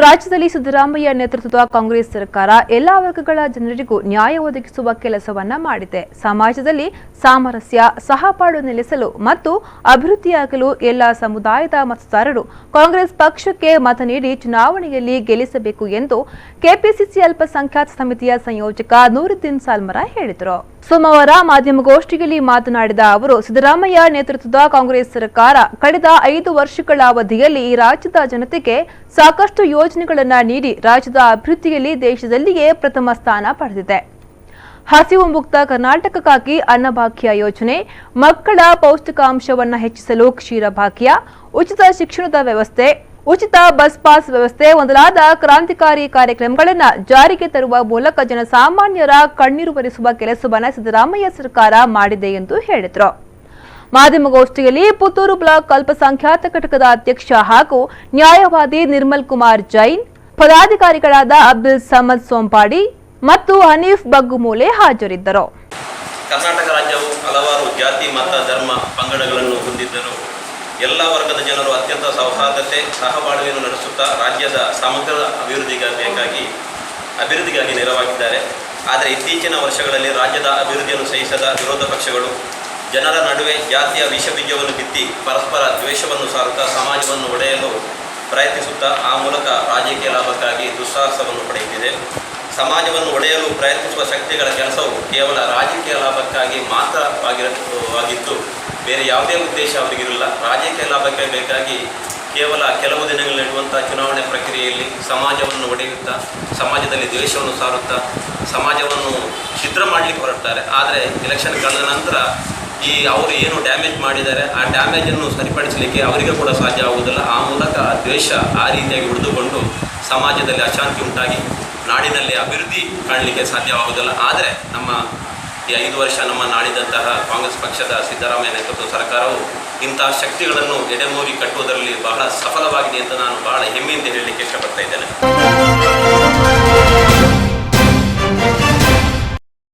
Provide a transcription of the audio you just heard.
ರಾಜ್ಯದಲ್ಲಿ ಸಿದ್ದರಾಮಯ್ಯ ನೇತೃತ್ವದ ಕಾಂಗ್ರೆಸ್ ಸರ್ಕಾರ ಎಲ್ಲಾ ವರ್ಗಗಳ ಜನರಿಗೂ ನ್ಯಾಯ ಒದಗಿಸುವ ಕೆಲಸವನ್ನ ಮಾಡಿದೆ. ಸಮಾಜದಲ್ಲಿ ಸಾಮರಸ್ಯ, ಸಹಬಾಳ್ವೆ ನೆಲೆಸಲು ಮತ್ತು ಅಭಿವೃದ್ಧಿಯಾಗಲು ಎಲ್ಲಾ ಸಮುದಾಯದ ಮತದಾರರು ಕಾಂಗ್ರೆಸ್ ಪಕ್ಷಕ್ಕೆ ಮತ ನೀಡಿ ಚುನಾವಣೆಯಲ್ಲಿ ಗೆಲ್ಲಿಸಬೇಕು ಎಂದು ಕೆಪಿಸಿಸಿ ಅಲ್ಪಸಂಖ್ಯಾತ ಸಮಿತಿಯ ಸಂಯೋಜಕ ನೂರುದ್ದೀನ್ ಸಾಲ್ಮರಾ ಹೇಳಿದರು. ಸೋಮವಾರ ಮಾಧ್ಯಮಗೋಷ್ಠಿಯಲ್ಲಿ ಮಾತನಾಡಿದ ಅವರು, ಸಿದ್ದರಾಮಯ್ಯ ನೇತೃತ್ವದ ಕಾಂಗ್ರೆಸ್ ಸರ್ಕಾರ ಕಳೆದ 5 ವರ್ಷಗಳ ಅವಧಿಯಲ್ಲಿ ಈ ರಾಜ್ಯದ ಜನತೆಗೆ ಸಾಕಷ್ಟು ಯೋಜನೆಗಳನ್ನು ನೀಡಿ ರಾಜ್ಯದ ಅಭಿವೃದ್ಧಿಯಲ್ಲಿ ದೇಶದಲ್ಲಿಯೇ ಪ್ರಥಮ ಸ್ಥಾನ ಪಡೆದಿದೆ. ಹಸಿವು ಮುಕ್ತ ಕರ್ನಾಟಕಕ್ಕಾಗಿ ಅನ್ನಭಾಗ್ಯ ಯೋಜನೆ, ಮಕ್ಕಳ ಪೌಷ್ಟಿಕಾಂಶವನ್ನು ಹೆಚ್ಚಿಸಲು ಕ್ಷೀರಭಾಗ್ಯ, ಉಚಿತ ಶಿಕ್ಷಣದ ವ್ಯವಸ್ಥೆ, ಉಚಿತ ಬಸ್ ಪಾಸ್ ವ್ಯವಸ್ಥೆ ಮೊದಲಾದ ಕ್ರಾಂತಿಕಾರಿ ಕಾರ್ಯಕ್ರಮಗಳನ್ನು ಜಾರಿಗೆ ತರುವ ಮೂಲಕ ಜನಸಾಮಾನ್ಯರ ಕಣ್ಣೀರು ಒರೆಸುವ ಕೆಲಸವನ್ನು ಸಿದ್ದರಾಮಯ್ಯ ಸರ್ಕಾರ ಮಾಡಿದೆ ಎಂದು ಹೇಳಿದರು. ಮಾಧ್ಯಮಗೋಷ್ಠಿಯಲ್ಲಿ ಪುತ್ತೂರು ಬ್ಲಾಕ್ ಅಲ್ಪಸಂಖ್ಯಾತ ಘಟಕದ ಅಧ್ಯಕ್ಷ ಹಾಗೂ ನ್ಯಾಯವಾದಿ ನಿರ್ಮಲ್ ಕುಮಾರ್ ಜೈನ್, ಪದಾಧಿಕಾರಿಗಳಾದ ಅಬ್ದುಲ್ ಸಮದ್ ಸೋಂಪಾಡಿ ಮತ್ತು ಹನೀಫ್ ಬಗ್ಗುಮೂಲೆ ಹಾಜರಿದ್ದರು. ಕರ್ನಾಟಕ ರಾಜ್ಯವು ಹಲವಾರು ಜಾತಿ, ಮತ, ಧರ್ಮ, ಪಂಗಡಗಳನ್ನು ಹೊಂದಿದ್ದರು. ಎಲ್ಲ ವರ್ಗದ ಜನರು ಅತ್ಯಂತ ಸೌಹಾರ್ದತೆ, ಸಹಬಾಳ್ವೆಯನ್ನು ನಡೆಸುತ್ತಾ ರಾಜ್ಯದ ಸಮಗ್ರ ಅಭಿವೃದ್ಧಿಗಾಗಿ ನೆರವಾಗಿದ್ದಾರೆ. ಆದರೆ ಇತ್ತೀಚಿನ ವರ್ಷಗಳಲ್ಲಿ ರಾಜ್ಯದ ಅಭಿವೃದ್ಧಿಯನ್ನು ಸಹಿಸದ ವಿರೋಧ ಪಕ್ಷಗಳು ಜನರ ನಡುವೆ ಜಾತಿಯ ವಿಷಬೀಜವನ್ನು ಬಿತ್ತಿ ಪರಸ್ಪರ ದ್ವೇಷವನ್ನು ಸಾರುತ್ತಾ ಸಮಾಜವನ್ನು ಒಡೆಯಲು ಪ್ರಯತ್ನಿಸುತ್ತಾ ಆ ಮೂಲಕ ರಾಜಕೀಯ ಲಾಭಕ್ಕಾಗಿ ದುಸ್ಸಾಹಸವನ್ನು ಪಡೆಯುತ್ತಿದೆ. ಸಮಾಜವನ್ನು ಒಡೆಯಲು ಪ್ರಯತ್ನಿಸುವ ಶಕ್ತಿಗಳ ಕೆಲಸವು ಕೇವಲ ರಾಜಕೀಯ ಲಾಭಕ್ಕಾಗಿ ಮಾತ್ರವಾಗಿದ್ದು ಬೇರೆ ಯಾವುದೇ ಉದ್ದೇಶ ಅವರಿಗಿರಲ್ಲ. ರಾಜಕೀಯ ಲಾಭಕ್ಕೆ ಬೇಕಾಗಿ ಕೇವಲ ಕೆಲವು ದಿನಗಳು ನಡೆಯುವಂಥ ಚುನಾವಣೆ ಪ್ರಕ್ರಿಯೆಯಲ್ಲಿ ಸಮಾಜವನ್ನು ಒಡೆಯುತ್ತಾ, ಸಮಾಜದಲ್ಲಿ ದ್ವೇಷವನ್ನು ಸಾರುತ್ತಾ, ಸಮಾಜವನ್ನು ಛಿದ್ರ ಮಾಡಲಿಕ್ಕೆ ಹೊರಡ್ತಾರೆ. ಆದರೆ ಎಲೆಕ್ಷನ್ ಕಳೆದ ನಂತರ ಅವರು ಏನು ಡ್ಯಾಮೇಜ್ ಮಾಡಿದ್ದಾರೆ ಆ ಡ್ಯಾಮೇಜನ್ನು ಸರಿಪಡಿಸಲಿಕ್ಕೆ ಅವರಿಗೆ ಕೂಡ ಸಾಧ್ಯ ಆಗುವುದಿಲ್ಲ. ಆ ಮೂಲಕ ದ್ವೇಷ ಆ ರೀತಿಯಾಗಿ ಉಳಿದುಕೊಂಡು ಸಮಾಜದಲ್ಲಿ ಅಶಾಂತಿ ಉಂಟಾಗಿ ನಾಡಿನಲ್ಲಿ ಅಭಿವೃದ್ಧಿ ಕಾಣಲಿಕ್ಕೆ ಸಾಧ್ಯವಾಗುವುದಿಲ್ಲ. ಆದರೆ ನಮ್ಮ ಈ 5 ವರ್ಷ ನಮ್ಮ ನಾಡಿದಂತಹ ಕಾಂಗ್ರೆಸ್ ಪಕ್ಷದ ಸಿದ್ದರಾಮಯ್ಯ ನೇತೃತ್ವದ ಸರ್ಕಾರವು ಇಂತಹ ಶಕ್ತಿಗಳನ್ನು ಎಡೆಮೂರಿ ಕಟ್ಟುವುದರಲ್ಲಿ ಬಹಳ ಸಫಲವಾಗಿದೆ ಅಂತ ನಾನು ಬಹಳ ಹೆಮ್ಮೆಯಿಂದ ಹೇಳಲಿಕ್ಕೆ ಇಷ್ಟಪಡ್ತಾ ಇದ್ದೇನೆ.